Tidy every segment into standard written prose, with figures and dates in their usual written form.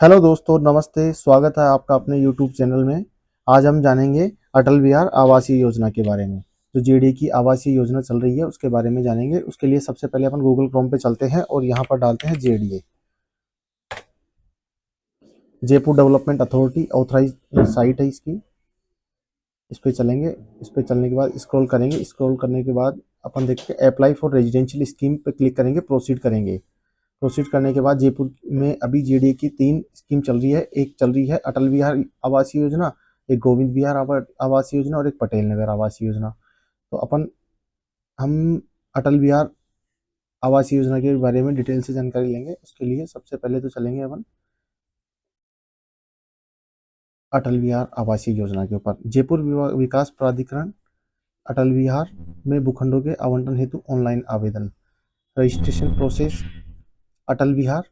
Hello दोस्तों, नमस्ते। स्वागत है आपका अपने यूट्यूब चैनल में। आज हम जानेंगे अटल बिहार आवासीय योजना के बारे में। जो जेडी की आवासीय योजना चल रही है उसके बारे में जानेंगे। उसके लिए सबसे पहले अपन गूगल क्रोम पे चलते हैं और यहाँ पर डालते हैं JDA, Jaipur development authority authorise site है इसकी। इस पे चलेंगे। इस पे चलने के बाद स्क्रॉल करेंगे। स्क्रॉल करने के बाद अपन देखते हैं अप्लाई फॉर रेजिडेंशियल स्कीम पे क्लिक करेंगे, प्रोसीड करेंगे। प्रोसीड करने के बाद जयपुर में अभी जेडीए की 3 स्कीम चल रही है। एक चल रही है अटल बिहार आवासीय योजना, एक गोविंद बिहार आवासीय योजना और एक पटेल नगर आवासीय योजना। तो हम अटल बिहार आवासीय योजना के बारे में डिटेल से जानकारी लेंगे। उसके लिए सबसे पहले तो चलेंगे अपन अटल बिहार आवासीय योजना के ऊपर। जयपुर विकास प्राधिकरण अटल बिहार में भूखंडों के आवंटन हेतु ऑनलाइन आवेदन। Registration process. अटल बिहार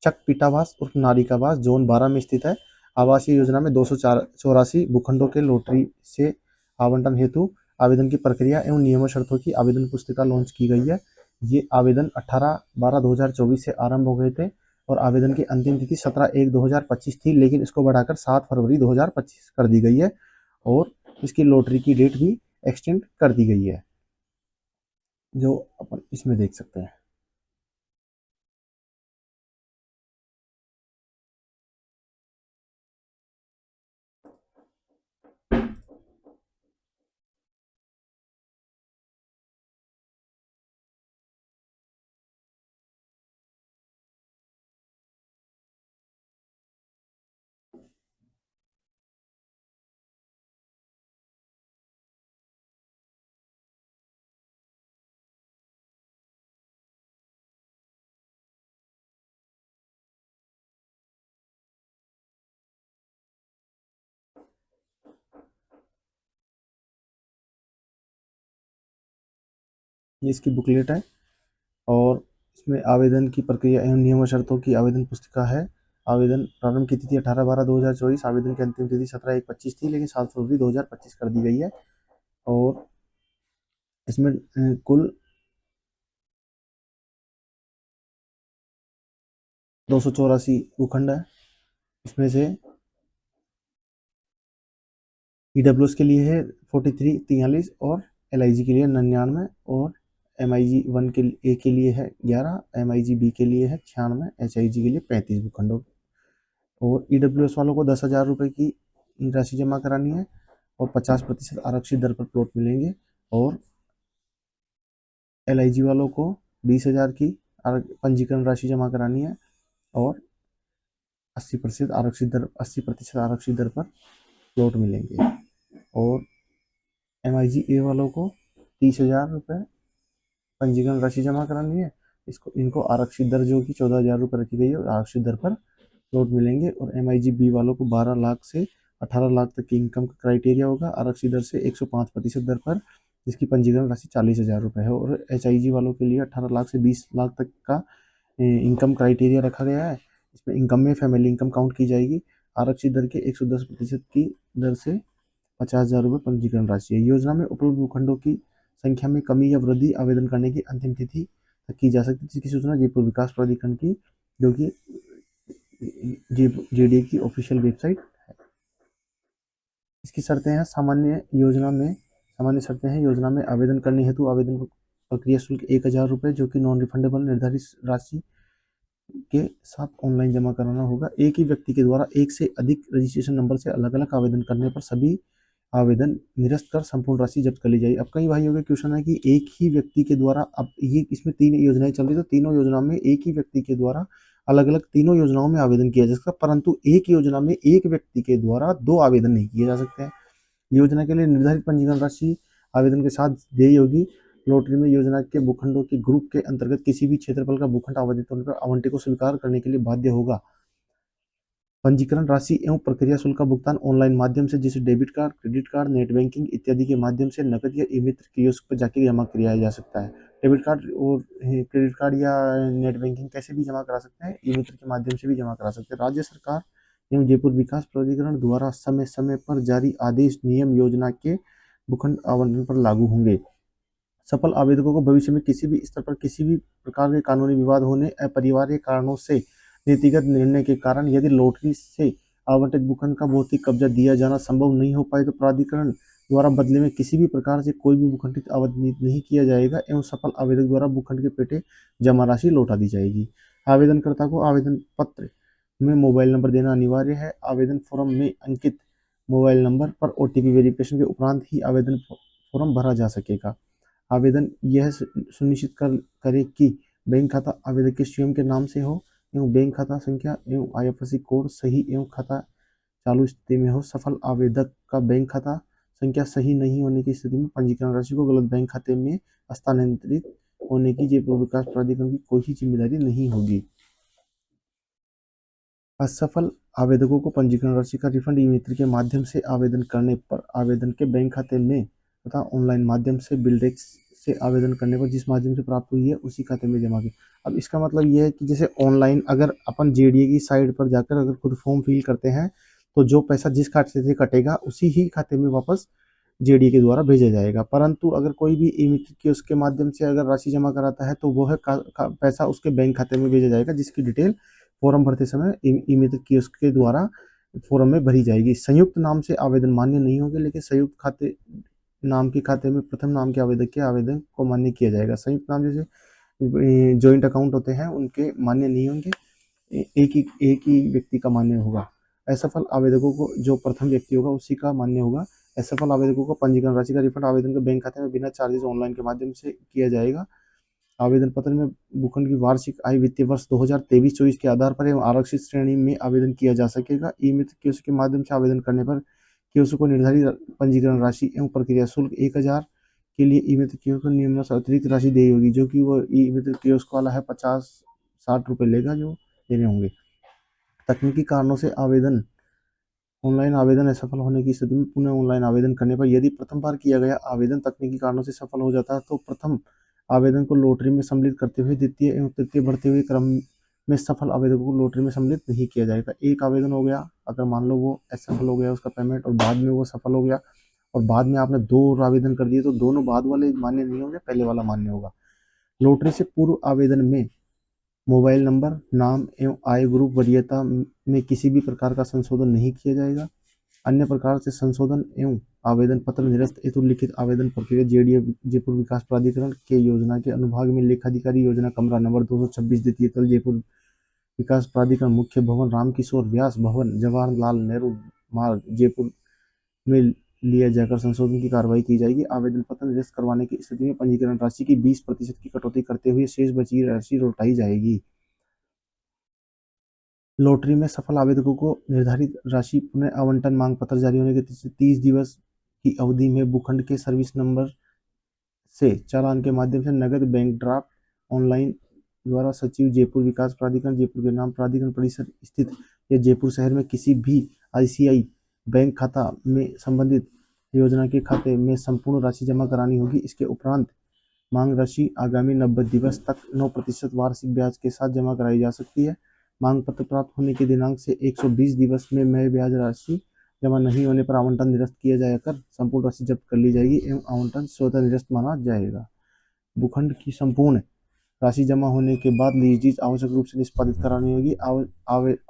चक पीटावास उर्फ नारिकावास जोन 12 में स्थित है। आवासीय योजना में 284 भूखंडों के लॉटरी से आवंटन हेतु आवेदन की प्रक्रिया एवं नियम शर्तों की आवेदन पुस्तिका लॉन्च की गई है। ये आवेदन 18/12/2024 से आरंभ हो गए थे और आवेदन की अंतिम तिथि 17/1/2025 थी, लेकिन इसको बढ़ाकर 7 फरवरी 2025 कर दी गई है और इसकी लॉटरी की डेट भी एक्सटेंड कर दी गई है, जो अपन इसमें देख सकते हैं। ये इसकी बुकलेट है और इसमें आवेदन की प्रक्रिया एवं नियम और शर्तों की आवेदन पुस्तिका है। आवेदन प्रारंभ की तिथि 18/12/2024, आवेदन की अंतिम तिथि 17/1/25 थी, लेकिन 7 फरवरी 2025 कर दी गई है। और इसमें कुल 284 भूखंड है। इसमें से ईडब्ल्यूएस के लिए है 43 और एलआईजी के लिए 99 और एमआईजी 1 के ए के लिए है 11, एमआईजी बी के लिए है 96, एचआईजी के लिए 35 भूखंडों। और ईडब्ल्यूएस वालों को 10,000 रुपये की राशि जमा करानी है और 50% आरक्षित दर पर प्लॉट मिलेंगे। और एलआईजी वालों को 20,000 की पंजीकरण राशि जमा करानी है और 80% आरक्षित दर पर प्लॉट मिलेंगे। और एमआईजी ए वालों को 30,000 रुपये पंजीकरण राशि जमा करानी है। इनको आरक्षित दर जो कि 14,000 रुपये रखी गई है और आरक्षित दर पर प्लॉट मिलेंगे। और एमआईजी बी वालों को 12 लाख से 18 लाख तक की इनकम का क्राइटेरिया होगा, आरक्षित दर से 105% दर पर, जिसकी पंजीकरण राशि 40,000 रुपये है। और एचआईजी वालों के लिए 18 लाख से 20 लाख तक का इनकम क्राइटेरिया रखा गया है। इसमें इनकम में फैमिली इनकम काउंट की जाएगी। आरक्षित दर के 110% की दर से 50,000 रुपये पंजीकरण राशि है। योजना में उपलब्ध भूखंडों की संख्या में कमी या वृद्धि आवेदन करने की अंतिम तिथि तक की जा सकती है, जिसकी सूचना जयपुर विकास प्राधिकरण की, जो कि जेडीए की ऑफिशियल वेबसाइट। इसकी शर्तें हैं। सामान्य शर्तें हैं। योजना में आवेदन करने हेतु आवेदन प्रक्रिया शुल्क 1,000 रुपये, जो कि नॉन रिफंडेबल निर्धारित राशि के साथ ऑनलाइन जमा कराना होगा। एक ही व्यक्ति के द्वारा एक से अधिक रजिस्ट्रेशन नंबर से अलग अलग आवेदन करने पर सभी आवेदन निरस्त कर संपूर्ण राशि जब्त कर ली जाएगी। अब कई भाइयों का क्वेश्चन है कि एक ही व्यक्ति के द्वारा, अब ये इसमें 3 योजनाएं चल रही, तो तीनों योजनाओं में एक ही व्यक्ति के द्वारा अलग अलग तीनों योजनाओं में आवेदन किया जा सकता है, परंतु एक योजना में एक व्यक्ति के द्वारा 2 आवेदन नहीं किए जा सकते हैं। योजना के लिए निर्धारित पंजीकरण राशि आवेदन के साथ देय होगी। लॉटरी में योजना के भूखंडों के ग्रुप के अंतर्गत किसी भी क्षेत्रफल का भूखंड आवंटित होने पर आवंटी को स्वीकार करने के लिए बाध्य होगा। पंजीकरण राशि एवं प्रक्रिया शुल्क का भुगतान ऑनलाइन माध्यम से, जैसे debit card, credit card, net banking इत्यादि के माध्यम से नकद या ई-मित्र कियोस्क पर जाके जमा किया जा सकता है। डेबिट कार्ड और क्रेडिट कार्ड या नेट बैंकिंग कैसे भी जमा करा सकते हैं, ई-मित्र के माध्यम से भी जमा करा सकते हैं। राज्य सरकार एवं जयपुर विकास प्राधिकरण द्वारा समय समय पर जारी आदेश नियम योजना के भूखंड आवंटन पर लागू होंगे। सफल आवेदकों को भविष्य में किसी भी स्तर पर किसी भी प्रकार के कानूनी विवाद होने, अपरिहार्य कारणों से नीतिगत निर्णय के कारण यदि लॉटरी से आवंटित भूखंड का भौतिक कब्जा दिया जाना संभव नहीं हो पाए तो प्राधिकरण द्वारा बदले में किसी भी प्रकार से कोई भी भूखंड आवंटित नहीं किया जाएगा एवं सफल आवेदक द्वारा भूखंड के पेटे जमा राशि लौटा दी जाएगी। आवेदनकर्ता को आवेदन पत्र में मोबाइल नंबर देना अनिवार्य है। आवेदन फॉर्म में अंकित मोबाइल नंबर पर ओटीपी वेरिफिकेशन के उपरांत ही आवेदन फॉर्म भरा जा सकेगा। आवेदन यह सुनिश्चित करे कि बैंक खाता आवेदक के स्वयं के नाम से हो एवं बैंक खाता संख्या एवं आईएफएससी कोड सही एवं खाता चालू स्थिति में हो। सफल आवेदक का बैंक खाता संख्या सही नहीं होने की स्थिति में पंजीकरण राशि को गलत बैंक खाते में स्थानांतरित होने की जयपुर विकास प्राधिकरण की कोई जिम्मेदारी नहीं होगी। असफल आवेदकों को पंजीकरण राशि का रिफंड ई मित्र के माध्यम से आवेदन करने पर आवेदन के बैंक खाते में तथा ऑनलाइन माध्यम से बिल्डेक्स से आवेदन करने पर जिस माध्यम से प्राप्त हुई है उसी खाते में जमा की। अब इसका मतलब ये है कि जैसे ऑनलाइन अगर अपन जेडीए की साइट पर जाकर अगर खुद फॉर्म फिल करते हैं तो जो पैसा जिस खाते से कटेगा उसी ही खाते में वापस जेडीए के द्वारा भेजा जाएगा। परंतु अगर कोई भी ई मित्र के उसके माध्यम से अगर राशि जमा कराता है तो वह पैसा उसके बैंक खाते में भेजा जाएगा, जिसकी डिटेल फॉर्म भरते समय ई मित्र कियोस्क के द्वारा फॉर्म में भरी जाएगी। संयुक्त नाम से आवेदन मान्य नहीं होंगे, लेकिन संयुक्त खाते नाम के खाते में प्रथम नाम के आवेदक के आवेदन को मान्य किया जाएगा। संयुक्त नाम जैसे जॉइंट अकाउंट होते हैं उनके मान्य नहीं होंगे, एक ही व्यक्ति का मान्य होगा। असफल आवेदकों को जो प्रथम व्यक्ति होगा उसी का मान्य होगा। असफल आवेदकों को पंजीकरण राशि का रिफंड आवेदन के बैंक खाते में बिना चार्जेस ऑनलाइन के माध्यम से किया जाएगा। आवेदन पत्र में भूखंड की वार्षिक आय वित्तीय वर्ष 2023-24 के आधार पर एवं आरक्षित श्रेणी में आवेदन किया जा सकेगा। ई मित्र कियोस्क के माध्यम से आवेदन करने पर कियोस्क को निर्धारित पंजीकरण राशि एवं प्रक्रिया शुल्क 1000 के लिए ई मित्र कियोस्क को निम्न अतिरिक्त राशि देनी होगी, जो कि वो ई मित्र कियोस्क वाला है 50-60 रुपये लेगा जो देने होंगे। तकनीकी कारणों से ऑनलाइन आवेदन असफल होने की स्थिति में पुनः ऑनलाइन आवेदन करने पर यदि प्रथम बार किया गया आवेदन तकनीकी कारणों से सफल हो जाता है तो प्रथम आवेदन को लॉटरी में सम्मिलित करते हुए द्वितीय एवं तृतीय बढ़ते हुए क्रम में सफल आवेदकों को लॉटरी में सम्मिलित नहीं किया जाएगा। एक आवेदन हो गया, अगर मान लो वो असफल हो गया उसका पेमेंट और बाद में वो सफल हो गया और बाद में आपने 2 और आवेदन कर दिए तो दोनों बाद वाले मान्य नहीं होंगे, पहले वाला मान्य होगा। लॉटरी से पूर्व आवेदन में मोबाइल नंबर, नाम एवं आय ग्रुप वरीयता में किसी भी प्रकार का संशोधन नहीं किया जाएगा। अन्य प्रकार से संशोधन एवं आवेदन पत्र निरस्त हेतु लिखित आवेदन प्रक्रिया जेडीए जयपुर विकास प्राधिकरण के योजना के अनुभाग में लेखाधिकारी योजना कमरा नंबर 226 द्वितीय तल जयपुर विकास प्राधिकरण मुख्य भवन रामकिशोर व्यास भवन जवाहरलाल नेहरू मार्ग जयपुर में लिया जाकर संशोधन की कार्रवाई की जाएगी। आवेदन पत्र निरस्त करवाने की स्थिति में पंजीकरण राशि की 20% की कटौती करते हुए शेष बची राशि लौटाई जाएगी। लॉटरी में सफल आवेदकों को निर्धारित राशि पुनः आवंटन मांग पत्र जारी होने के 30 दिवस की अवधि में भूखंड के सर्विस नंबर से चालान के माध्यम से नगद बैंक ड्राफ्ट ऑनलाइन द्वारा सचिव जयपुर विकास प्राधिकरण जयपुर के नाम प्राधिकरण परिसर स्थित या जयपुर शहर में किसी भी आईसीआई बैंक खाता में संबंधित योजना के खाते में संपूर्ण राशि जमा करानी होगी। इसके उपरांत मांग राशि आगामी 90 दिवस तक 9% वार्षिक ब्याज के साथ जमा कराई जा सकती है। मांग पत्र प्राप्त होने के दिनांक से 120 दिवस में नए ब्याज राशि जमा नहीं होने पर आवंटन निरस्त किया जाकर संपूर्ण राशि जब्त कर ली जाएगी एवं आवंटन स्वतः निरस्त माना जाएगा। भूखंड की संपूर्ण राशि जमा होने के बाद लीज आवश्यक रूप से निष्पादित करानी होगी।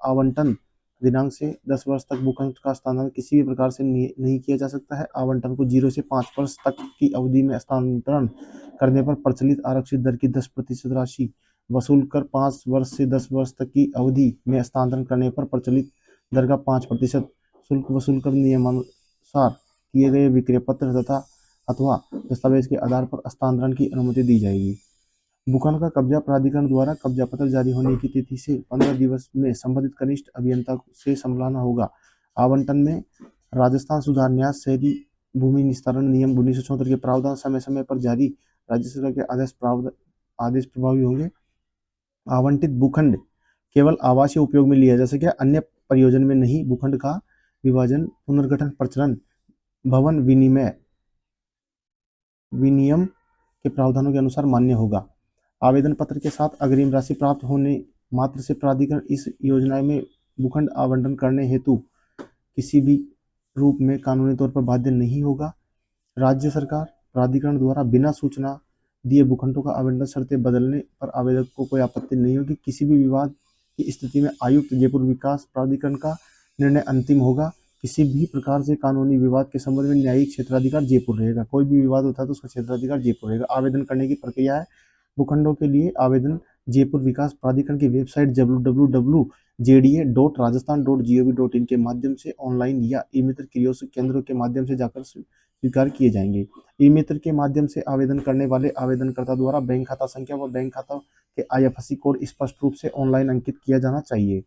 आवंटन दिनांक से 10 वर्ष तक भूखंड का हस्तांतरण किसी भी प्रकार से नहीं किया जा सकता है। आवंटन को 0 से 5 वर्ष तक की अवधि में हस्तांतरण करने पर प्रचलित आरक्षित दर की 10% राशि वसूल कर 5 वर्ष से 10 वर्ष तक की अवधि में हस्तांतरण करने पर प्रचलित दर का 5% शुल्क वसूल कर नियमानुसार किए गए विक्रय पत्र तथा अथवा दस्तावेज के आधार पर हस्तांतरण की अनुमति दी जाएगी। भूखंड का कब्जा प्राधिकरण द्वारा कब्जा पत्र जारी होने की तिथि से 15 दिवस में संबंधित कनिष्ठ अभियंता से संभालना होगा। आवंटन में राजस्थान सुधार न्यास शहरी भूमि निस्तारण नियम 1974 के प्रावधान समय समय पर जारी राज्य सरकार के आदेश प्रभावी होंगे। आवंटित भूखंड केवल आवासीय उपयोग में लिया जा सके, अन्य प्रयोजन में नहीं। भूखंड का विभाजन पुनर्गठन प्रचलन भवन विनियम के प्रावधानों के अनुसार मान्य होगा। आवेदन पत्र के साथ अग्रिम राशि प्राप्त होने मात्र से प्राधिकरण इस योजना में भूखंड आवंटन करने हेतु किसी भी रूप में कानूनी तौर पर बाध्य नहीं होगा। राज्य सरकार प्राधिकरण द्वारा बिना सूचना दिए भूखंडों का आवंटन शर्तें बदलने पर आवेदक को कोई आपत्ति नहीं होगी। किसी भी विवाद की स्थिति में आयुक्त जयपुर विकास प्राधिकरण का निर्णय अंतिम होगा। किसी भी प्रकार से कानूनी विवाद के संबंध में न्यायिक क्षेत्राधिकार जयपुर रहेगा। कोई भी विवाद होता है तो उसका क्षेत्राधिकार जयपुर रहेगा। आवेदन करने की प्रक्रिया है। भूखंडों के लिए आवेदन जयपुर विकास प्राधिकरण की वेबसाइट www.jda.rajasthan.gov.in के माध्यम से ऑनलाइन या ई मित्र कियोस्क केंद्रों के माध्यम से जाकर स्वीकार किए जाएंगे। ई मित्र के माध्यम से आवेदन करने वाले आवेदनकर्ता द्वारा बैंक खाता संख्या व बैंक खाता के IFSC कोड स्पष्ट रूप से ऑनलाइन अंकित किया जाना चाहिए।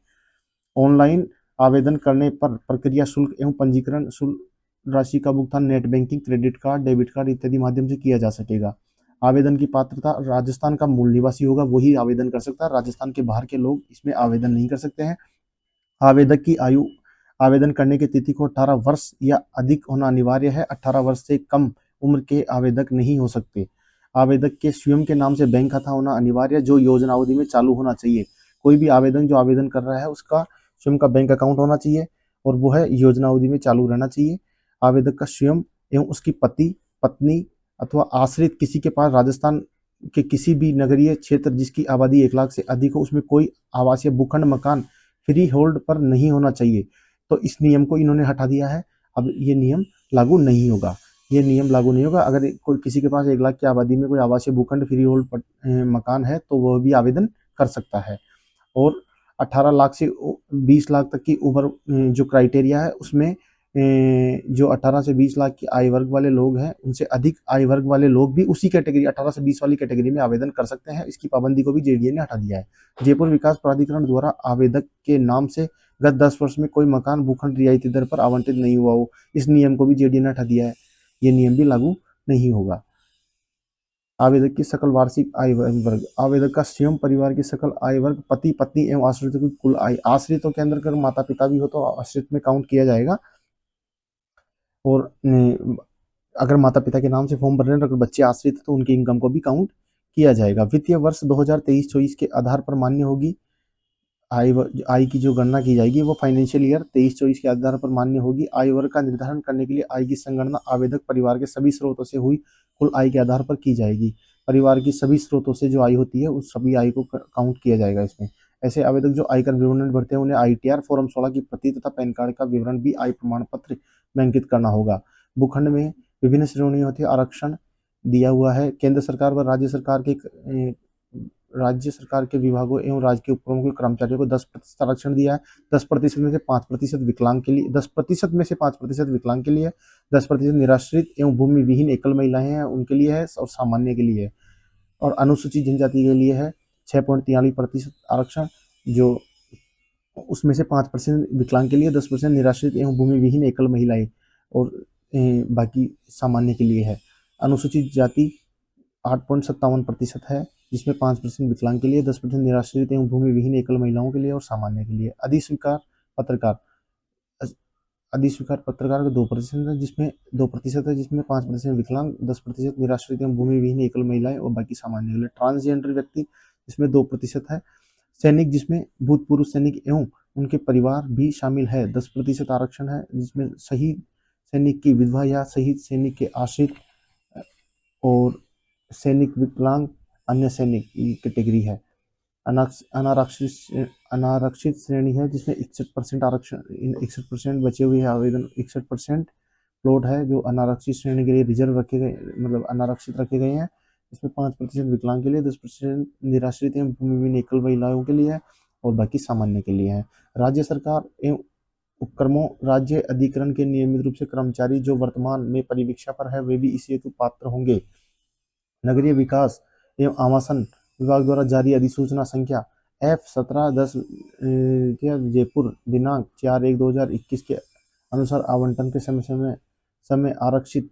ऑनलाइन आवेदन करने पर प्रक्रिया शुल्क एवं पंजीकरण शुल्क राशि का भुगतान net banking, credit card, debit card इत्यादि माध्यम से किया जा सकेगा। आवेदन की पात्रता राजस्थान का मूल निवासी होगा, वही आवेदन कर सकता है। राजस्थान के बाहर के लोग इसमें आवेदन नहीं कर सकते हैं। आवेदक की आयु आवेदन करने की तिथि को 18 वर्ष या अधिक होना अनिवार्य है। 18 वर्ष से कम उम्र के आवेदक नहीं हो सकते। आवेदक के स्वयं के नाम से बैंक खाता होना अनिवार्य है, जो योजना अवधि में चालू होना चाहिए। कोई भी आवेदन जो आवेदन कर रहा है उसका स्वयं का बैंक अकाउंट होना चाहिए और वो है योजना अवधि में चालू रहना चाहिए। आवेदक का स्वयं एवं उसकी पति, पत्नी अथवा आश्रित किसी के पास राजस्थान के किसी भी नगरीय क्षेत्र जिसकी आबादी 1 लाख से अधिक हो, उसमें कोई आवासीय भूखंड मकान फ्री होल्ड पर नहीं होना चाहिए। तो इस नियम को इन्होंने हटा दिया है। अब ये नियम लागू नहीं होगा। ये नियम लागू नहीं होगा। अगर कोई किसी के पास 1 लाख की आबादी में कोई आवासीय भूखंड फ्री होल्ड मकान है तो वह भी आवेदन कर सकता है। और 18 लाख से 20 लाख तक की उम्र जो क्राइटेरिया है उसमें जो 18 से 20 लाख की आय वर्ग वाले लोग हैं उनसे अधिक आय वर्ग वाले लोग भी उसी कैटेगरी 18 से 20 वाली कैटेगरी में आवेदन कर सकते हैं। इसकी पाबंदी को भी JDA ने हटा दिया है। जयपुर विकास प्राधिकरण द्वारा आवेदक के नाम से गत 10 वर्ष में कोई मकान भूखंड रियायती दर पर आवंटित नहीं हुआ हो, इस नियम को भी JDA ने हटा दिया है। ये नियम भी लागू नहीं होगा। आवेदक की सकल वार्षिक आय वर्ग आवेदक का स्वयं परिवार की सकल आय वर्ग पति, पत्नी एवं आश्रितों की कुल आय। आश्रितों के अंदर अगर माता पिता भी हो तो आश्रित में काउंट किया जाएगा। और अगर माता पिता के नाम से फॉर्म भर रहे हैं अगर बच्चे आश्रित हैं तो उनकी इनकम को भी काउंट किया जाएगा। वित्तीय वर्ष 2023-24 के आधार पर मान्य होगी। आय की जो गणना की जाएगी वो फाइनेंशियल ईयर 23-24 के आधार पर मान्य होगी। आय वर्ग का निर्धारण करने के लिए आय की संगणना आवेदक परिवार के सभी स्रोतों से हुई कुल आय के आधार पर की जाएगी। परिवार की सभी स्रोतों से जो आय होती है उस सभी आय को काउंट किया जाएगा इसमें। ऐसे आवेदक जो आयकर विवरण भरते हैं उन्हें ITR फॉर्म 16 की प्रति तथा पैन कार्ड का विवरण भी आय प्रमाण पत्र में अंकित करना होगा। भूखंड में विभिन्न श्रेणियों होती है। आरक्षण दिया हुआ है। केंद्र सरकार व राज्य सरकार के विभागों एवं राज्य के उपक्रमों के कर्मचारियों को 10% आरक्षण दिया है। 10% में से 5% विकलांग के लिए 10% में से 5% विकलांग के लिए है। 10% निराश्रित एवं भूमि विहीन एकल महिलाएं हैं उनके लिए है और सामान्य के लिए है। और अनुसूचित जनजाति के लिए है 6.43% आरक्षण, जो उसमें से 5% विकलांग के लिए, 10% निराश्रित एवं भूमि विहीन एकल महिलाएं और बाकी सामान्य के लिए है। अनुसूचित जाति 8.57% है, जिसमें 5% विकलांग के लिए, 10% निराश्रित एवं भूमि विहीन एकल महिलाओं के लिए और सामान्य के लिए। अधिस्वीकार पत्रकार अधिस्वीकार पत्रकार का 2% है, जिसमें 2% है, जिसमें 5% विकलांग, 10% निराश्रित एवं भूमि विहीन एकल महिलाएं और बाकी सामान्य के लिए। ट्रांसजेंडर व्यक्ति जिसमें 2% है। सैनिक जिसमें भूतपूर्व सैनिक एवं उनके परिवार भी शामिल है 10% आरक्षण है, जिसमें शहीद सैनिक की विधवा या शहीद सैनिक के आश्रित और सैनिक विकलांग अन्य सैनिक की कैटेगरी है। अनारक्षित श्रेणी है जिसमें 61% आरक्षण 61% बचे हुए आवेदन 61% प्लॉट है जो अनारक्षित श्रेणी के लिए रिजर्व रखे गए मतलब अनारक्षित रखे गए हैं। इसमें 5% विकलांग के लिए, 10% निराश्रित एवं भूमिहीन एकल महिलाओं के लिए है और बाकी सामान्य के लिए है। राज्य सरकार एवं उपक्रमों राज्य अधिकरण के नियमित रूप से कर्मचारी जो वर्तमान में परिवीक्षा पर है वे भी इस हेतु पात्र होंगे। नगरीय विकास एवं आवासन विभाग द्वारा जारी अधिसूचना संख्या F1710 जयपुर दिनांक 4/1/2021 के अनुसार आवंटन के समय आरक्षित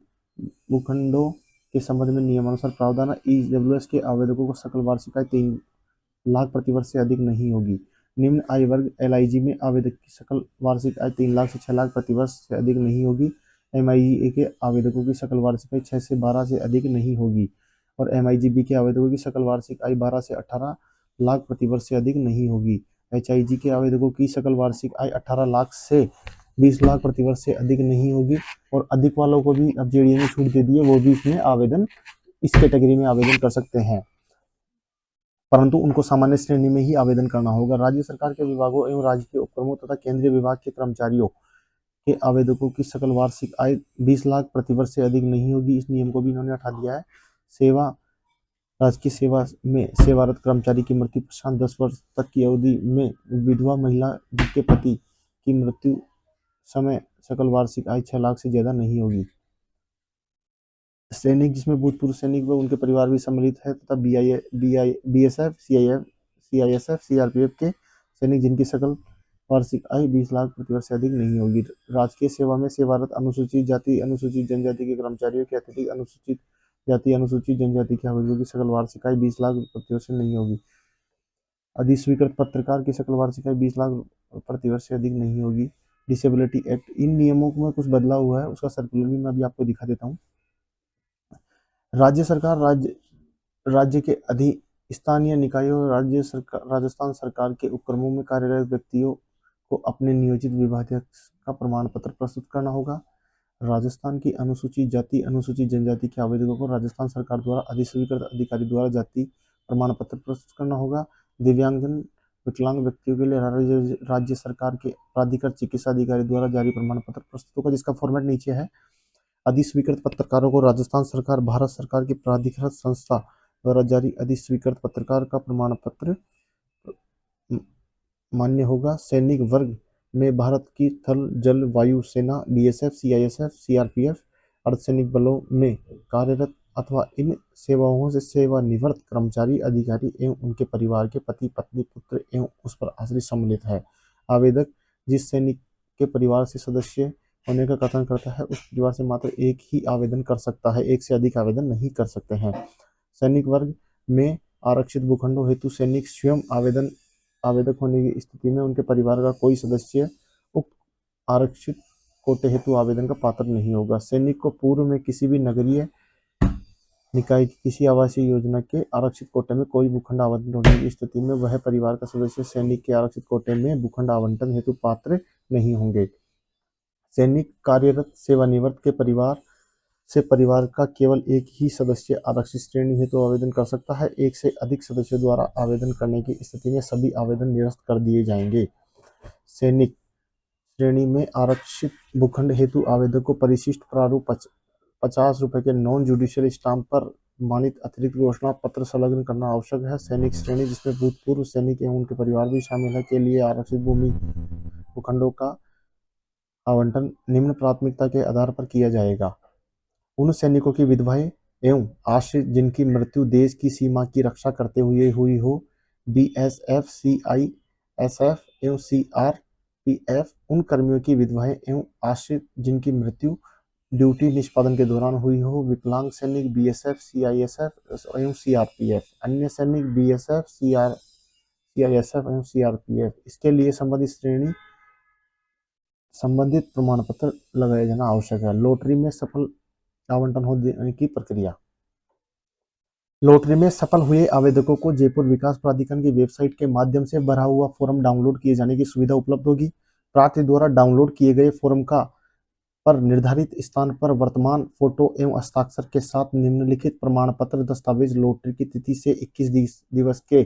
भूखंडों के संबंध में नियमानुसार प्रावधान EWS के आवेदकों को सकल वार्षिक आय 3 लाख प्रतिवर्ष से अधिक नहीं होगी। निम्न आय वर्ग LIG में आवेदक की सकल वार्षिक आय 3 लाख से 6 लाख प्रतिवर्ष से अधिक नहीं होगी। MIGA के आवेदकों की सकल वार्षिक आय 6 से 12 से अधिक नहीं होगी और MIGB के आवेदकों की सकल वार्षिक आय 12 से 18 लाख प्रतिवर्ष से अधिक नहीं होगी। HIG के आवेदकों की सकल वार्षिक आय 18 लाख से 20 लाख प्रतिवर्ष से अधिक नहीं होगी और अधिक वालों को भी अब JDA ने छूट दे दी है, वो भी इसमें आवेदन इस कैटेगरी में आवेदन कर सकते हैं। परंतु उनको सामान्य श्रेणी में ही आवेदन करना होगा। राज्य सरकार के विभागों एवं राज्य के उपक्रमों तथा केंद्रीय विभाग के कर्मचारियों के आवेदकों की सकल वार्षिक आय 20 लाख प्रति वर्ष से अधिक नहीं होगी। इस नियम को भी इन्होंने हटा दिया है। सेवा राजकीय सेवा में सेवारत कर्मचारी की मृत्यु पश्चात 10 वर्ष तक की अवधि में विधवा महिला जिसके पति की मृत्यु समय सकल वार्षिक आय 6 लाख से ज्यादा नहीं होगी। सैनिक जिसमें भूतपूर्व सैनिक व उनके परिवार भी सम्मिलित है तथा बीएसएफ, सीआईएसएफ, सीआरपीएफ के सैनिक जिनकी सकल वार्षिक आय 20 लाख प्रति वर्ष से अधिक नहीं होगी। राजकीय सेवा में सेवारत अनुसूचित जाति अनुसूचित जनजाति के कर्मचारियों के अतिरिक्त अनुसूचित जाति अनुसूचित जनजाति के आवेदकों की सकल वार्षिक आय 20 लाख प्रति वर्ष से नहीं होगी। अधिस्वीकृत पत्रकार की सकल वार्षिक आय 20 लाख प्रति वर्ष से अधिक नहीं होगी। डिसेबिलिटी एक्ट, इन नियमों में कुछ बदलाव हुआ है, उसका सर्कुलर भी मैं अभी आपको दिखा देता हूँ। राज्य सरकार राज्य के स्थानीय निकायों और राजस्थान सरकार के उपक्रमों में कार्यरत व्यक्तियों को अपने नियोजित विभागाध्यक्ष का प्रमाण पत्र प्रस्तुत करना होगा। राजस्थान की अनुसूचित जाति अनुसूचित जनजाति के आवेदकों को राजस्थान सरकार द्वारा अधिस्वीकृत अधिकारी द्वारा जाति प्रमाण पत्र प्रस्तुत करना होगा। दिव्यांगजन विकलांग व्यक्तियों के लिए राज्य सरकार के प्राधिकृत चिकित्सा अधिकारी द्वारा जारी प्रमाण पत्र प्रस्तुत होगा, जिसका फॉर्मेट नीचे है। अधिस्वीकृत पत्रकारों को राजस्थान सरकार भारत सरकार की प्राधिकृत संस्था द्वारा जारी अधिस्वीकृत पत्रकार का प्रमाण पत्र मान्य होगा। सैनिक वर्ग में भारत की थल जल वायु सेना, बीएसएफ, सीआईएसएफ, सीआरपीएफ, अर्धसैनिक बलों में कार्यरत अथवा इन सेवाओं से सेवानिवृत्त कर्मचारी, अधिकारी एवं उनके परिवार के पति, पत्नी, पुत्र एवं उस पर आश्रित सम्मिलित है। आवेदक जिस सैनिक के परिवार से सदस्य होने का कथन करता है उस परिवार से मात्र एक ही आवेदन कर सकता है, एक से अधिक आवेदन नहीं कर सकते हैं। सैनिक वर्ग में आरक्षित भूखंडों हेतु सैनिक स्वयं आवेदक होने की स्थिति में उनके परिवार का कोई सदस्य उक्त आरक्षित कोटे हेतु आवेदन का पात्र नहीं होगा। सैनिक को पूर्व में किसी भी नगरीय निकाय की किसी आवासीय योजना के आरक्षित कोटे में कोई भूखंड आवंटन होने की स्थिति में वह परिवार का सदस्य सैनिक के आरक्षित कोटे में भूखंड आवंटन हेतु पात्र नहीं होंगे। सैनिक कार्यरत सेवानिवृत्त के परिवार से परिवार का केवल एक ही सदस्य आरक्षित श्रेणी हेतु आवेदन कर सकता है। एक से अधिक सदस्यों द्वारा आवेदन करने की स्थिति में सभी आवेदन निरस्त कर दिए जाएंगे। सैनिक श्रेणी में आरक्षित भूखंड हेतु आवेदक को परिशिष्ट प्रारूप 50 रुपए के नॉन जुडिशियल स्टाम्प पर मानित अतिरिक्त घोषणा पत्र संलग्न करना आवश्यक है। सैनिक श्रेणी जिसमें भूतपूर्व सैनिक एवं उनके परिवार भी शामिल है के लिए आरक्षित भूमि भूखंडों का आवंटन निम्न प्राथमिकता के आधार पर किया जाएगा। उन सैनिकों की विधवाएं एवं आश्रित जिनकी मृत्यु देश की सीमा की रक्षा करते हुए हुई हो, बीएसएफ, सीआईएसएफ एवं सीआरपीएफ, उन कर्मियों की विधवाएं एवं आश्रित जिनकी मृत्यु ड्यूटी निष्पादन के दौरान हुई हो, विकलांग सैनिक बीएसएफ, सीआईएसएफ एवं सीआरपीएफ, अन्य सैनिक बीएसएफ, सीआईएसएफ एवं सीआरपीएफ। इसके लिए संबंधित श्रेणी संबंधित प्रमाण पत्र लगाया जाना आवश्यक है। लॉटरी में सफल आवंटन होने की प्रक्रिया। लॉटरी में सफल हुए आवेदकों को जयपुर विकास प्राधिकरण की वेबसाइट के माध्यम से भरा हुआ फॉर्म डाउनलोड किए जाने की सुविधा उपलब्ध होगी। प्रार्थी द्वारा डाउनलोड किए गए फॉर्म का पर निर्धारित स्थान पर वर्तमान फोटो एवं हस्ताक्षर के साथ निम्नलिखित प्रमाण पत्र दस्तावेज लॉटरी की तिथि से 21 दिवस के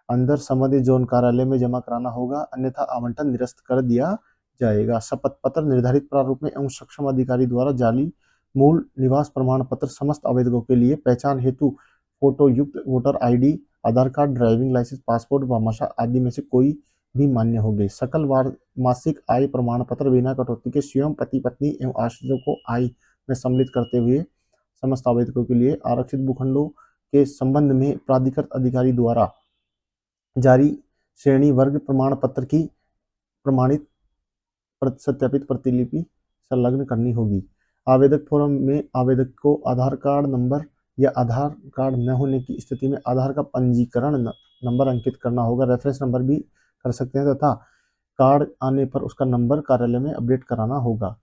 अंदर संबंधित जोन कार्यालय में जमा कराना होगा, अन्यथा आवंटन निरस्त कर दिया जाएगा। शपथ पत्र निर्धारित प्रारूप में एवं सक्षम अधिकारी द्वारा जाली मूल निवास प्रमाण पत्र समस्त आवेदकों के लिए पहचान हेतु फोटो युक्त voter ID, Aadhaar card, driving licence, passport, Bhamashah आदि में से कोई भी मान्य होंगे। सकल मासिक आय प्रमाण पत्र बिना कटौती के स्वयं पति, पत्नी एवं आश्रितों को आय में सम्मिलित करते हुए समस्त आवेदकों के लिए आरक्षित भूखंडों के संबंध में प्राधिकृत अधिकारी द्वारा जारी श्रेणी वर्ग प्रमाण पत्र की प्रमाणित सत्यापित प्रतिलिपि संलग्न करनी होगी। आवेदक फॉर्म में आवेदक को आधार कार्ड नंबर या आधार कार्ड न होने की स्थिति में आधार का पंजीकरण नंबर अंकित करना होगा। रेफरेंस नंबर भी कर सकते हैं तथा कार्ड आने पर उसका नंबर कार्यालय में अपडेट कराना होगा।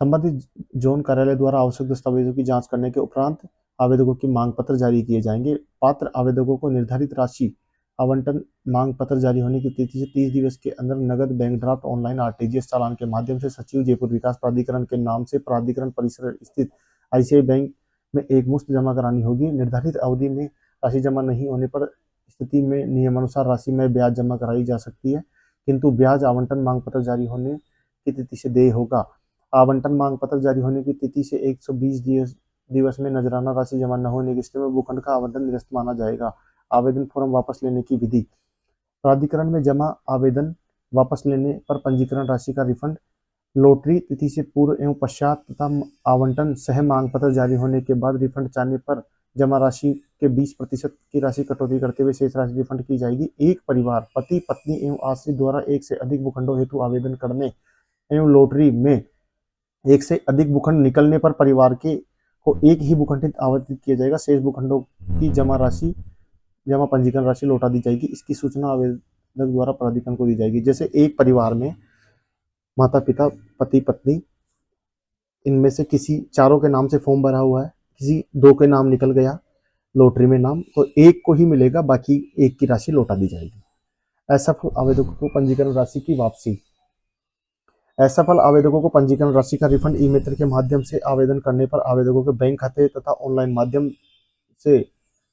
संबंधित जोन कार्यालय द्वारा आवश्यक दस्तावेजों की जांच करने के उपरांत आवेदकों की मांग पत्र जारी किए जाएंगे। पात्र आवेदकों को निर्धारित राशि आवंटन मांग पत्र जारी होने की तिथि से 30 दिवस के अंदर नगद, बैंक ड्राफ्ट, ऑनलाइन, आरटीजीएस चालान के माध्यम से सचिव जयपुर विकास प्राधिकरण के नाम से प्राधिकरण परिसर स्थित आईसीआई बैंक में एक मुश्त जमा करानी होगी। निर्धारित अवधि में राशि जमा नहीं होने पर स्थिति में नियमानुसार राशि में ब्याज जमा कराई जा सकती है, किंतु ब्याज आवंटन मांग पत्र जारी होने की तिथि से देय होगा। आवंटन मांग पत्र जारी होने की तिथि से 120 दिवस में नजराना राशि जमा न होने की स्थिति में भूखंड का आवंटन निरस्त माना जाएगा। आवेदन फॉर्म वापस लेने की विधि। प्राधिकरण में जमा आवेदन वापस लेने पर पंजीकरण राशि का रिफंड लॉटरी तिथि से पूर्व एवं पश्चात तथा आवंटन सह मांग पत्र जारी होने के बाद रिफंड चाहने पर जमा राशि के 20% की राशि कटौती करते हुए शेष राशि रिफंड की जाएगी। एक परिवार पति पत्नी एवं आश्रित द्वारा एक से अधिक भूखंडों हेतु आवेदन करने एवं लॉटरी में एक से अधिक भूखंड निकलने पर परिवार के को एक ही भूखंड आवंटित किया जाएगा। शेष भूखंडों की जमा पंजीकरण राशि लौटा दी जाएगी। इसकी सूचना आवेदक द्वारा प्राधिकरण को दी जाएगी। जैसे एक परिवार में माता पिता पति पत्नी, इनमें से किसी चारों के नाम से फॉर्म भरा हुआ है, किसी दो के नाम निकल गया लॉटरी में नाम, तो एक को ही मिलेगा, बाकी एक की राशि लौटा दी जाएगी। असफल आवेदकों को पंजीकरण राशि की वापसी। असफल आवेदकों को पंजीकरण राशि का रिफंड ई मित्र के माध्यम से आवेदन करने पर आवेदकों के बैंक खाते तथा ऑनलाइन माध्यम से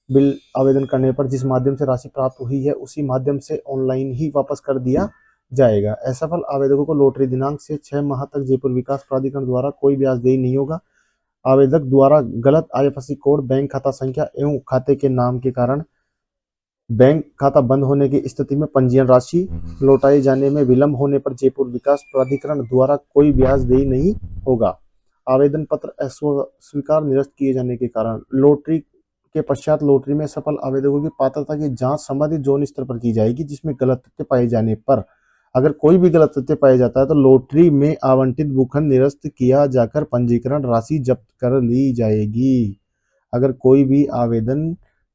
बिल आवेदन करने पर जिस माध्यम से राशि प्राप्त हुई है उसी माध्यम से ऑनलाइन ही वापस कर दिया जाएगा। असफल आवेदकों को लॉटरी दिनांक से 6 माह तक जयपुर विकास प्राधिकरण द्वारा कोई ब्याज देय नहीं होगा। आवेदक द्वारा गलत आईएफएससी कोड, बैंक खाता संख्या एवं खाते के नाम के कारण बैंक खाता बंद होने की स्थिति में पंजीयन राशि लौटाए जाने में विलंब होने पर जयपुर विकास प्राधिकरण द्वारा कोई ब्याज देय नहीं होगा। आवेदन पत्र अस्वीकार निरस्त किए जाने के कारण लॉटरी के पश्चात लॉटरी में सफल आवेदकों की पात्रता की जांच संबंधित जोन स्तर पर की जाएगी, जिसमें गलत तथ्य पाए जाने पर, अगर कोई भी गलत तथ्य पाया जाता है तो लॉटरी में आवंटित भूखंड निरस्त किया जाकर पंजीकरण राशि जब्त कर ली जाएगी। अगर कोई भी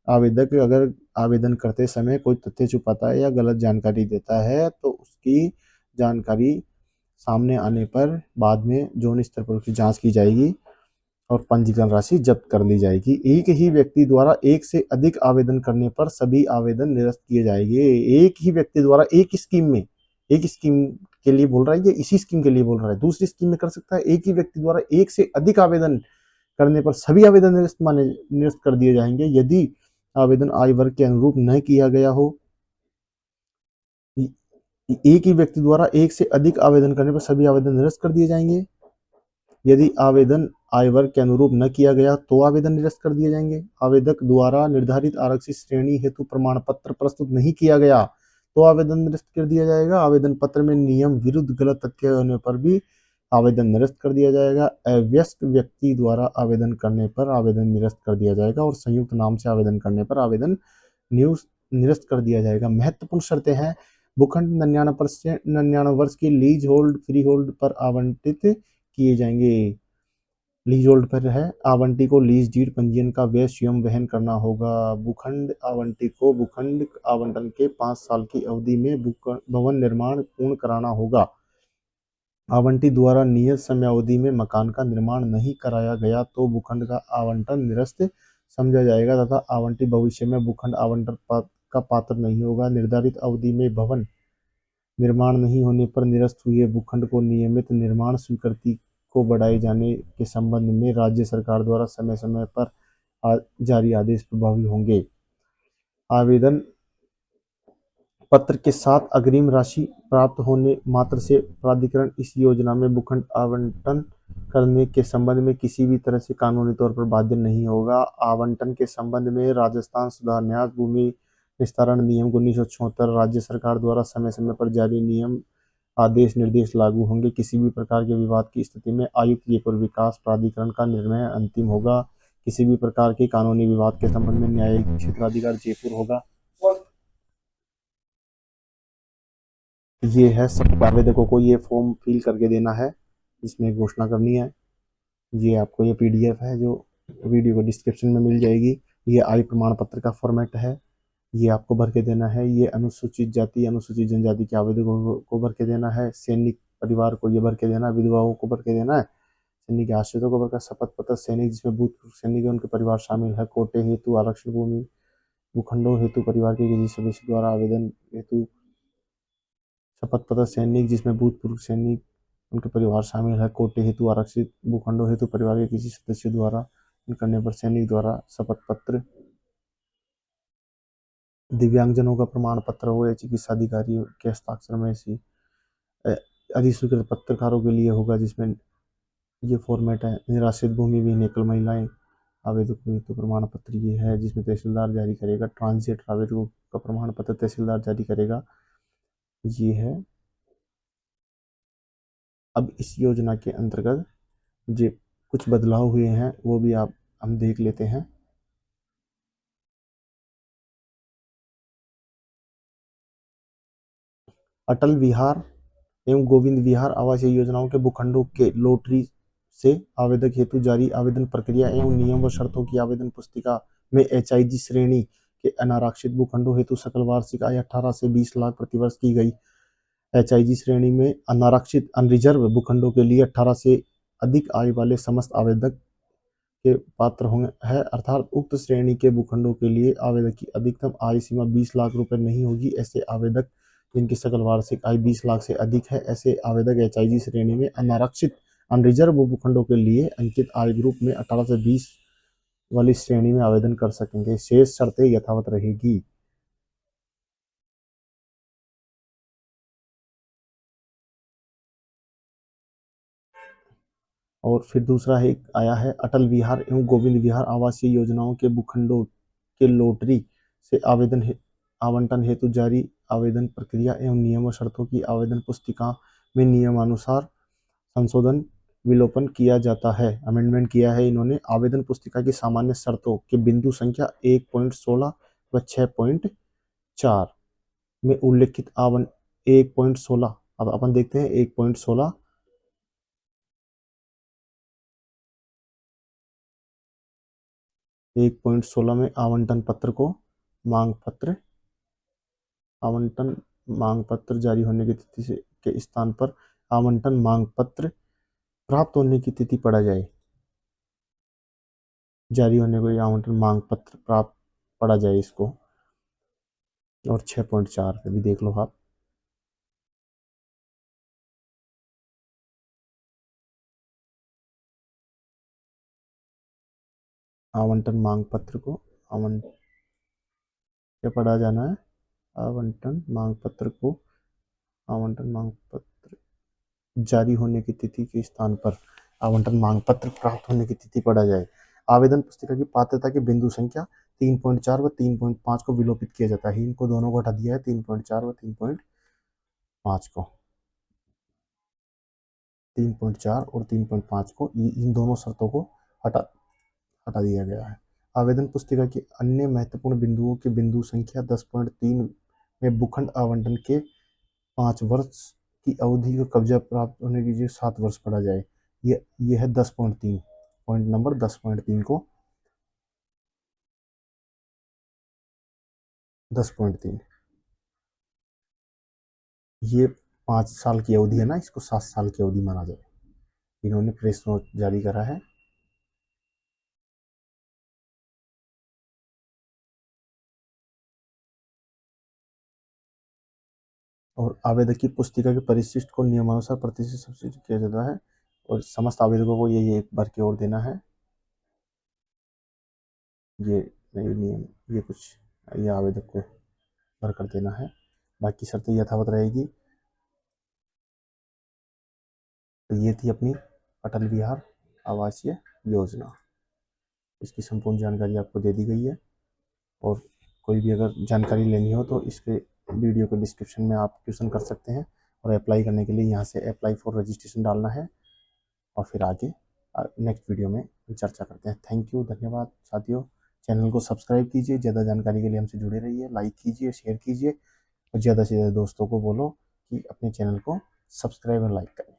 आवेदक अगर आवेदन करते समय कोई तथ्य छुपाता है या गलत जानकारी देता है तो उसकी जानकारी सामने आने पर बाद में जोन स्तर पर उसकी जांच की जाएगी और पंजीकरण राशि जब्त कर ली जाएगी। एक ही व्यक्ति द्वारा एक से अधिक आवेदन करने पर सभी आवेदन निरस्त किए जाएंगे। एक ही व्यक्ति द्वारा एक स्कीम के लिए बोल रहा है, ये इसी स्कीम के लिए बोल रहा है, दूसरी स्कीम में कर सकता है। एक ही व्यक्ति द्वारा एक से अधिक आवेदन करने पर सभी आवेदन निरस्त कर दिए जाएंगे। यदि आवेदन आय वर्ग के अनुरूप न किया गया हो, एक ही व्यक्ति द्वारा एक से अधिक आवेदन करने पर सभी आवेदन निरस्त कर दिए जाएंगे। यदि आवेदन आय वर्ग के अनुरूप न किया गया तो आवेदन निरस्त कर दिए जाएंगे। आवेदक द्वारा निर्धारित आरक्षित श्रेणी हेतु प्रमाण पत्र प्रस्तुत नहीं किया गया तो आवेदन निरस्त कर दिया जाएगा। आवेदन पत्र में नियम विरुद्ध गलत तथ्य होने पर भी आवेदन निरस्त कर दिया जाएगा। अवयस्क व्यक्ति द्वारा आवेदन करने पर आवेदन निरस्त कर दिया जाएगा और संयुक्त नाम से आवेदन करने पर आवेदन निरस्त कर दिया जाएगा। महत्वपूर्ण शर्तें हैं। भूखंड 99 वर्ष की लीज होल्ड फ्री होल्ड पर आवंटित किए जाएंगे। लीज होल्ड पर है, आवंटी को लीज डीड पंजीयन का व्यय स्वयं वहन करना होगा। भूखंड आवंटी को भूखंड आवंटन के 5 साल की अवधि में भवन निर्माण पूर्ण कराना होगा। आवंटी द्वारा नियत समयावधि में मकान का निर्माण नहीं कराया गया तो भूखंड का आवंटन निरस्त समझा जाएगा तथा आवंटी भविष्य में भूखंड आवंटन का पात्र नहीं होगा। निर्धारित अवधि में भवन निर्माण नहीं होने पर निरस्त हुए भूखंड को नियमित निर्माण स्वीकृति को बढ़ाए जाने के संबंध में राज्य सरकार द्वारा समय समय पर जारी आदेश प्रभावी होंगे। आवेदन पत्र के साथ अग्रिम राशि प्राप्त होने मात्र से प्राधिकरण इस योजना में भूखंड आवंटन करने के संबंध में किसी भी तरह से कानूनी तौर पर बाध्य नहीं होगा। आवंटन के संबंध में राजस्थान सुधार न्यास भूमि विस्तारण नियम 1976 राज्य सरकार द्वारा समय समय पर जारी नियम आदेश निर्देश लागू होंगे। किसी भी प्रकार के विवाद की स्थिति में आयुक्त जयपुर विकास प्राधिकरण का निर्णय अंतिम होगा। किसी भी प्रकार के कानूनी विवाद के संबंध में न्यायिक क्षेत्राधिकार जयपुर होगा। ये है, सब आवेदकों को ये फॉर्म फिल करके देना है, इसमें घोषणा करनी है। ये आपको ये पीडीएफ है जो वीडियो को डिस्क्रिप्शन में मिल जाएगी। ये आय प्रमाण पत्र का फॉर्मेट है, ये आपको भर के देना है। ये अनुसूचित जाति अनुसूचित जनजाति के आवेदकों को भर के देना है। सैनिक परिवार को ये भर के देना है। विधवाओं को भर के देना है। सैनिक के आश्रितों को भर का शपथ पत्र। सैनिक जिसमें भूतपूर्व सैनिक उनके परिवार शामिल है। कोटे हेतु आरक्षण भूमि भूखंडों हेतु परिवार के किसी सदस्य द्वारा आवेदन हेतु शपथ पत्र। सैनिक जिसमें भूतपूर्व सैनिक उनके परिवार शामिल है। कोटे हेतु आरक्षित भूखंडों हेतु परिवार के किसी सदस्य द्वारा करने पर सैनिक द्वारा शपथ पत्र। दिव्यांगजनों का प्रमाण पत्र हो या चिकित्सा अधिकारी के हस्ताक्षर में ऐसी अधिस्वीकृत पत्रकारों के लिए होगा, जिसमें ये फॉर्मेट है। निराश्रित भूमि विहीन एकल महिलाएं आवेदकों हेतु प्रमाण पत्र ये है, जिसमें तहसीलदार जारी करेगा। ट्रांजिट आवेदकों का प्रमाण पत्र तहसीलदार जारी करेगा, ये है। अब इस योजना के अंतर्गत जो कुछ बदलाव हुए हैं वो भी हम देख लेते हैं। अटल विहार एवं गोविंद विहार आवासीय योजनाओं के भूखंडों के लॉटरी से आवेदक हेतु जारी आवेदन प्रक्रिया एवं नियम व शर्तों की आवेदन पुस्तिका में एचआईजी श्रेणी के अनारक्षित भूखंडों हेतु सकल वार्षिक आय 18 से 20 लाख प्रतिवर्ष की गई। एचआईजी श्रेणी में अनारक्षित अनरिजर्व भूखंडों के लिए 18 से अधिक आय वाले समस्त आवेदक के पात्र होंगे है, अर्थात उक्त श्रेणी के भूखंडों के लिए आवेदक की अधिकतम आय सीमा 20 लाख रुपए नहीं होगी। ऐसे आवेदक जिनकी सकल वार्षिक आय 20 लाख से अधिक है, ऐसे आवेदक एचआईजी श्रेणी में अनारक्षित अनरिजर्व भूखंडों के लिए अंकित आय ग्रुप में 18 से 20 वाली श्रेणी में आवेदन कर सकेंगे। शेष शर्तें यथावत रहेगी। और फिर दूसरा है आया है अटल विहार एवं गोविंद विहार आवासीय योजनाओं के भूखंडों के लॉटरी से आवंटन हेतु जारी आवेदन प्रक्रिया एवं नियम और शर्तों की आवेदन पुस्तिका में नियमानुसार संशोधन विलोपन किया जाता है। अमेंडमेंट किया है इन्होंने। आवेदन पुस्तिका की सामान्य शर्तों के बिंदु संख्या 1.16 व 6.4 में उल्लेखित 1.16। अब अपन देखते हैं 1.16। 1.16 में आवंटन पत्र को मांग पत्र आवंटन मांग पत्र जारी होने की तिथि से के स्थान पर आवंटन मांग पत्र प्राप्त होने की तिथि पढ़ा जाए। जारी होने को आवंटन मांग पत्र प्राप्त पढ़ा जाए इसको। और 6.4 पे भी देख लो आप। आवंटन मांग पत्र को क्या पढ़ा जाना है? आवंटन मांग पत्र को आवंटन मांग पत्र जारी होने की तिथि के स्थान पर आवंटन मांग पत्र प्राप्त होने की तिथि पढ़ा जाए। आवेदन पुस्तिका की पात्रता के बिंदु संख्या 3.4 व 3.5 को विलोपित किया जाता है। इनको दोनों को हटा दिया है, 3.4 व 3.5 को। 3.4 और 3.5 को, इन दोनों शर्तों को हटा हटा दिया गया है। आवेदन पुस्तिका के अन्य महत्वपूर्ण बिंदुओं के बिंदु संख्या 10.3 में भूखंड आवंटन के 5 वर्ष की अवधि को कब्जा प्राप्त होने की 7 वर्ष पढ़ा जाए। ये है 10.3, पॉइंट नंबर 10.3 को 10.3। ये 5 साल की अवधि है ना, इसको 7 साल की अवधि माना जाए। इन्होंने प्रेस नोट जारी करा है। और आवेदक की पुस्तिका के परिशिष्ट को नियमानुसार प्रतिशत सब्सिडी किया जाता है और समस्त आवेदकों को ये एक बार की ओर देना है। ये नई नियम, ये कुछ ये आवेदक को भर कर देना है। बाकी शर्तें यथावत रहेगी। तो ये थी अपनी अटल विहार आवासीय योजना। इसकी संपूर्ण जानकारी आपको दे दी गई है। और कोई भी अगर जानकारी लेनी हो तो इसके वीडियो के डिस्क्रिप्शन में आप क्वेश्चन कर सकते हैं। और अप्लाई करने के लिए यहाँ से अप्लाई फॉर रजिस्ट्रेशन डालना है और फिर आगे नेक्स्ट वीडियो में चर्चा करते हैं। थैंक यू, धन्यवाद साथियों। चैनल को सब्सक्राइब कीजिए। ज़्यादा जानकारी के लिए हमसे जुड़े रहिए। लाइक कीजिए, शेयर कीजिए और ज़्यादा से ज़्यादा दोस्तों को बोलो कि अपने चैनल को सब्सक्राइब और लाइक करें।